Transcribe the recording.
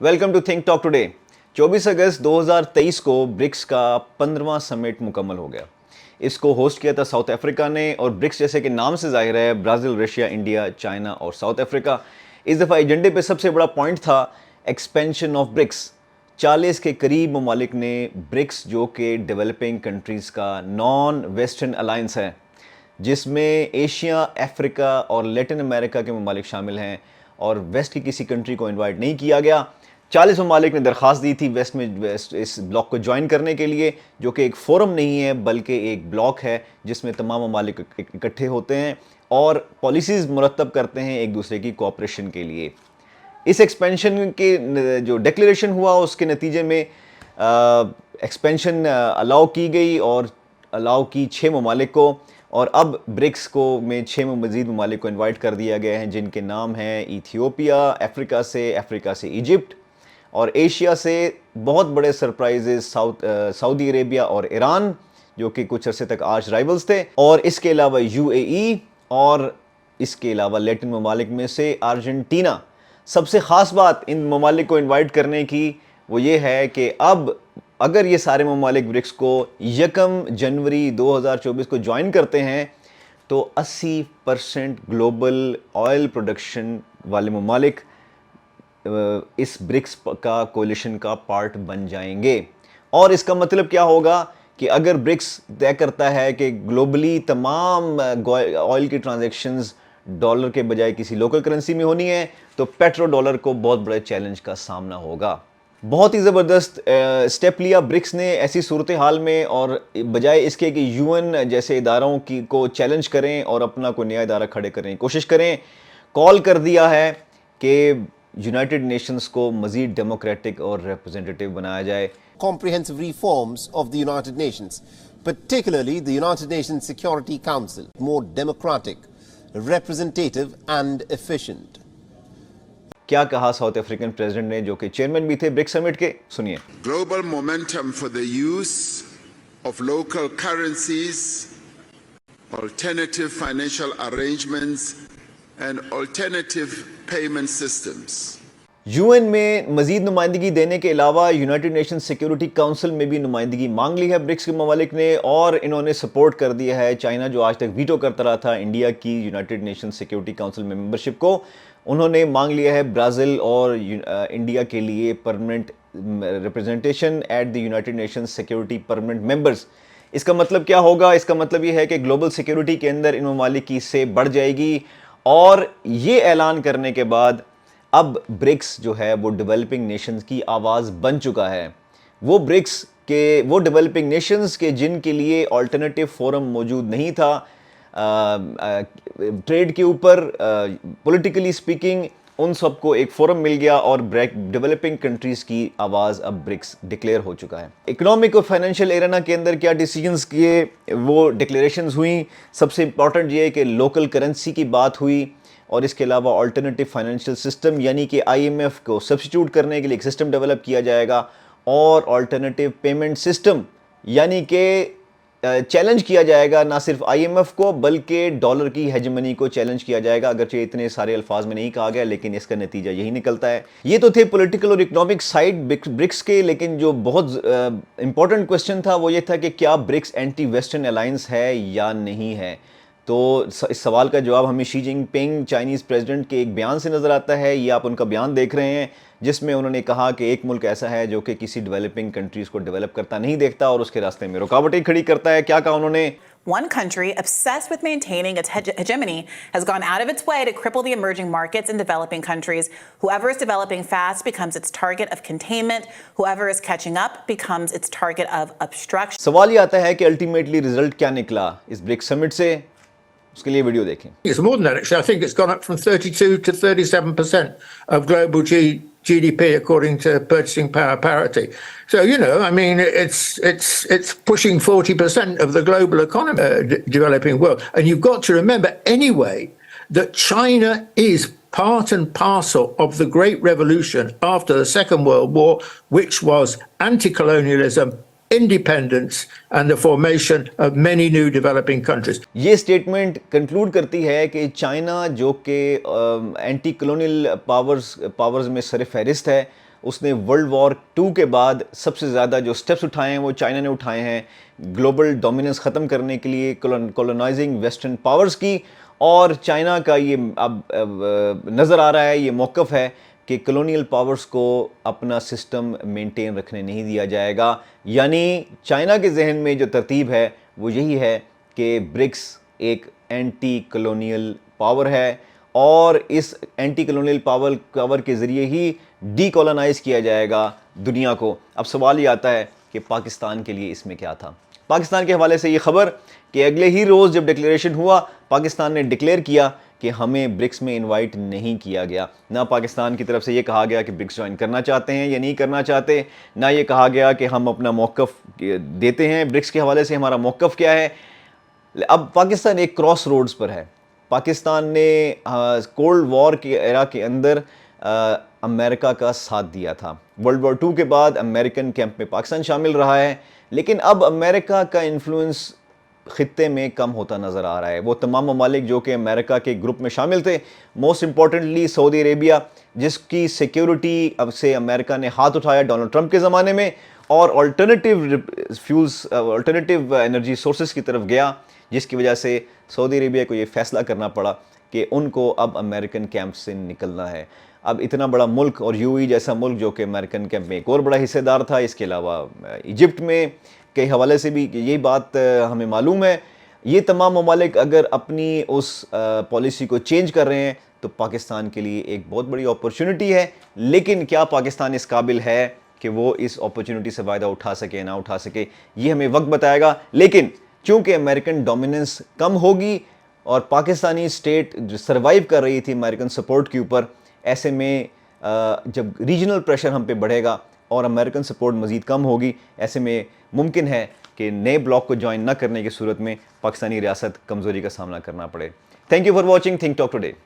Welcome to Think Talk today. 24 अगस्त 2023 को BRICS का 15वां समिट मुकम्मल हो गया। इसको होस्ट किया था साउथ अफ्रीका ने, और ब्रिक्स जैसे कि नाम से जाहिर है ब्राज़ील, रशिया, इंडिया, चाइना और साउथ अफ्रीका। इस दफ़ा एजेंडे पे सबसे बड़ा पॉइंट था एक्सपेंशन ऑफ ब्रिक्स। 40 के करीब ममालिक ने ब्रिक्स, जो कि डेवलपिंग कंट्रीज़ का नॉन वेस्टर्न अलायंस है, जिसमें एशिया, अफ्रीका और लैटिन अमेरिका के ममालिक शामिल हैं, और वेस्ट की किसी कंट्री को इनवाइट नहीं किया गया। 40 ममालिक ने दरख्वास्त दी थी वेस्ट इस ब्लॉक को ज्वाइन करने के लिए, जो कि एक फोरम नहीं है बल्कि एक ब्लॉक है जिसमें तमाम ममालिक इकट्ठे होते हैं और पॉलिसीज़ मुरतब करते हैं एक दूसरे की कोऑपरेशन के लिए। इस एक्सपेंशन के जो डिक्लेरेशन हुआ उसके नतीजे में एक्सपेंशन अलाउ की गई, और अलाउ की 6 ममालिक को, और अब ब्रिक्स को में 6 मज़ीद ममालिक को इनवाइट कर दिया गया है, जिनके नाम हैं इथियोपिया, अफ्रीका से इजिप्ट, और एशिया से बहुत बड़े सरप्राइजेज सऊदी अरेबिया और ईरान, जो कि कुछ अरसे तक आर्च राइवल्स थे, और इसके अलावा यूएई, और इसके अलावा लैटिन ममालिक में से अर्जेंटीना। सबसे ख़ास बात इन ममालिक को इनवाइट करने की वो ये है कि अब अगर ये सारे ममालिक ब्रिक्स को 1 जनवरी 2024 को ज्वाइन करते हैं तो 80% ग्लोबल ऑयल प्रोडक्शन वाले ममालिक इस ब्रिक्स का कोलिशन का पार्ट बन जाएंगे। और इसका मतलब क्या होगा कि अगर ब्रिक्स तय करता है कि ग्लोबली तमाम ऑयल की ट्रांजैक्शंस डॉलर के बजाय किसी लोकल करेंसी में होनी है, तो पेट्रो डॉलर को बहुत बड़े चैलेंज का सामना होगा। बहुत ही ज़बरदस्त स्टेप लिया ब्रिक्स ने ऐसी सूरत हाल में, और बजाय इसके कि यूएन जैसे इदारों की को चैलेंज करें और अपना कोई नया इदारा खड़े करने की कोशिश करें, कॉल कर दिया है कि यूनाइटेड नेशंस को मज़ीद डेमोक्रेटिक और रिप्रेजेंटेटिव बनाया जाए। Comprehensive reforms of the United Nations, particularly the United Nations Security Council, more democratic, representative and efficient. क्या कहा साउथ अफ्रीकन प्रेसिडेंट ने, जो कि चेयरमैन भी थे ब्रिक्स समिट के? सुनिए। Global momentum for the use of local currencies, alternative financial arrangements and alternative payment systems. UN में मजीद नुमाइंदगी देने के अलावा यूनाइटेड नेशन सिक्योरिटी काउंसिल में भी नुमाइंदगी मांग ली है ब्रिक्स के ममालिक ने, और इन्होंने सपोर्ट कर दिया है चाइना, जो आज तक वीटो करता रहा था इंडिया की यूनाइटेड नेशन सिक्योरिटी काउंसिल में मेंबरशिप को। उन्होंने मांग लिया है ब्राज़ील और इंडिया के लिए permanent representation at the United nation security permanent members. इसका मतलब क्या होगा? इसका मतलब ये है कि ग्लोबल सिक्योरिटी के अंदर इन ममालिक की से बढ़ जाएगी, और ये ऐलान करने के बाद अब ब्रिक्स जो है वो डेवलपिंग नेशंस की आवाज़ बन चुका है। वो ब्रिक्स के वो डेवलपिंग नेशंस के जिनके लिए अल्टरनेटिव फोरम मौजूद नहीं था ट्रेड के ऊपर, पॉलिटिकली स्पीकिंग, उन सबको एक फोरम मिल गया, और डेवलपिंग कंट्रीज़ की आवाज़ अब ब्रिक्स डिक्लेयर हो चुका है। इकोनॉमिक और फाइनेंशियल एरेना के अंदर क्या डिसीजंस किए, वो डिक्लेरेशंस हुई। सबसे इंपॉर्टेंट ये है कि लोकल करेंसी की बात हुई, और इसके अलावा अल्टरनेटिव फाइनेंशियल सिस्टम यानी कि आईएमएफ को सब्स्टिट्यूट करने के लिए एक सिस्टम डेवलप किया जाएगा, और अल्टरनेटिव पेमेंट सिस्टम यानी कि चैलेंज किया जाएगा ना सिर्फ आईएमएफ को बल्कि डॉलर की हेजेमनी को चैलेंज किया जाएगा। अगरचे इतने सारे अल्फाज में नहीं कहा गया, लेकिन इसका नतीजा यही निकलता है। ये तो थे पॉलिटिकल और इकोनॉमिक साइड ब्रिक्स के, लेकिन जो बहुत इंपॉर्टेंट क्वेश्चन था वो ये था कि क्या ब्रिक्स एंटी वेस्टर्न अलायंस है या नहीं है। तो इस सवाल का जवाब हमें शी जिनपिंग चाइनीज़ प्रेसिडेंट के एक बयान से नज़र आता है। ये आप उनका बयान देख रहे हैं, जिसमें उन्होंने कहा कि एक मुल्क ऐसा है जो कि किसी डेवलपिंग कंट्रीज़ को डेवलप करता नहीं देखता और उसके रास्ते में रुकावटें खड़ी करता है। क्या कहा उन्होंने? One country obsessed with maintaining its hegemony has gone out of its way to cripple the emerging markets in developing countries. Whoever is developing fast becomes its target of containment. Whoever is catching up becomes its target of obstruction. सवाल ये आता है कि ultimately result क्या निकला इस BRICS summit से? उसके लिए वीडियो देखें। It's more than that, actually. I think it's gone up from 32 to 37% of global GDP according to purchasing power parity. So, I mean, it's pushing 40% of the global economy, developing world. And you've got to remember anyway that China is part and parcel of the Great Revolution after the Second World War, which was anti-colonialism, independence and the formation of many new developing countries. ये statement conclude करती है कि China, जो कि anti colonial powers में सरफहरिस्त है, اس نے world war 2 کے بعد سب سے زیادہ جو سٹیپس اٹھائے ہیں وہ چائنا نے اٹھائے ہیں گلوبل ڈومیننس ختم کرنے کے لیے، کولونائزنگ ویسٹرن پاورز کی. اور چائنا کا یہ اب نظر آ رہا ہے، یہ موقف ہے کہ کلونیل پاورز کو اپنا سسٹم مینٹین رکھنے نہیں دیا جائے گا. یعنی چائنا کے ذہن میں جو ترتیب ہے وہ یہی ہے کہ برکس ایک اینٹی کلونیل پاور ہے اور اس اینٹی کلونیل پاور کے ذریعے ہی ڈی کولونائز کیا جائے گا دنیا کو. اب سوال یہ آتا ہے کہ پاکستان کے لیے اس میں کیا تھا؟ پاکستان کے حوالے سے یہ خبر کہ اگلے ہی روز جب ڈکلیریشن ہوا، پاکستان نے ڈکلیئر کیا کہ ہمیں برکس میں انوائٹ نہیں کیا گیا. نہ پاکستان کی طرف سے یہ کہا گیا کہ برکس جوائن کرنا چاہتے ہیں یا نہیں کرنا چاہتے، نہ یہ کہا گیا کہ ہم اپنا موقف دیتے ہیں برکس کے حوالے سے ہمارا موقف کیا ہے. اب پاکستان ایک کراس روڈز پر ہے. پاکستان نے کولڈ وار کے ایرا کے اندر امریکہ کا ساتھ دیا تھا. ورلڈ وار 2 کے بعد امریکن کیمپ میں پاکستان شامل رہا ہے، لیکن اب امریکہ کا انفلوئنس خطے میں کم ہوتا نظر آ رہا ہے. وہ تمام ممالک جو کہ امریکہ کے گروپ میں شامل تھے، موسٹ امپورٹنٹلی سعودی عربیہ، جس کی سیکیورٹی اب سے امریکہ نے ہاتھ اٹھایا ڈونلڈ ٹرمپ کے زمانے میں، اور آلٹرنیٹیو انرجی سورسز کی طرف گیا، جس کی وجہ سے سعودی عربیہ کو یہ فیصلہ کرنا پڑا کہ ان کو اب امریکن کیمپ سے نکلنا ہے. اب اتنا بڑا ملک اور یو ای جیسا ملک جو کہ امریکن کیمپ میں ایک اور بڑا حصے دار تھا، اس کے علاوہ ایجپٹ میں کے حوالے سے بھی یہی بات ہمیں معلوم ہے. یہ تمام ممالک اگر اپنی اس پالیسی کو چینج کر رہے ہیں تو پاکستان کے لیے ایک بہت بڑی اپرچونٹی ہے. لیکن کیا پاکستان اس قابل ہے کہ وہ اس اپرچونٹی سے فائدہ اٹھا سکے نہ اٹھا سکے، یہ ہمیں وقت بتائے گا. لیکن چونکہ امریکن ڈومیننس کم ہوگی اور پاکستانی اسٹیٹ جو سروائیو کر رہی تھی امریکن سپورٹ کے اوپر، ایسے میں جب ریجنل پریشر ہم پہ بڑھے گا اور امریکن سپورٹ مزید کم ہوگی، ایسے میں ممکن ہے کہ نئے بلاک کو جوائن نہ کرنے کی صورت میں پاکستانی ریاست کمزوری کا سامنا کرنا پڑے. Thank you for watching think talk today.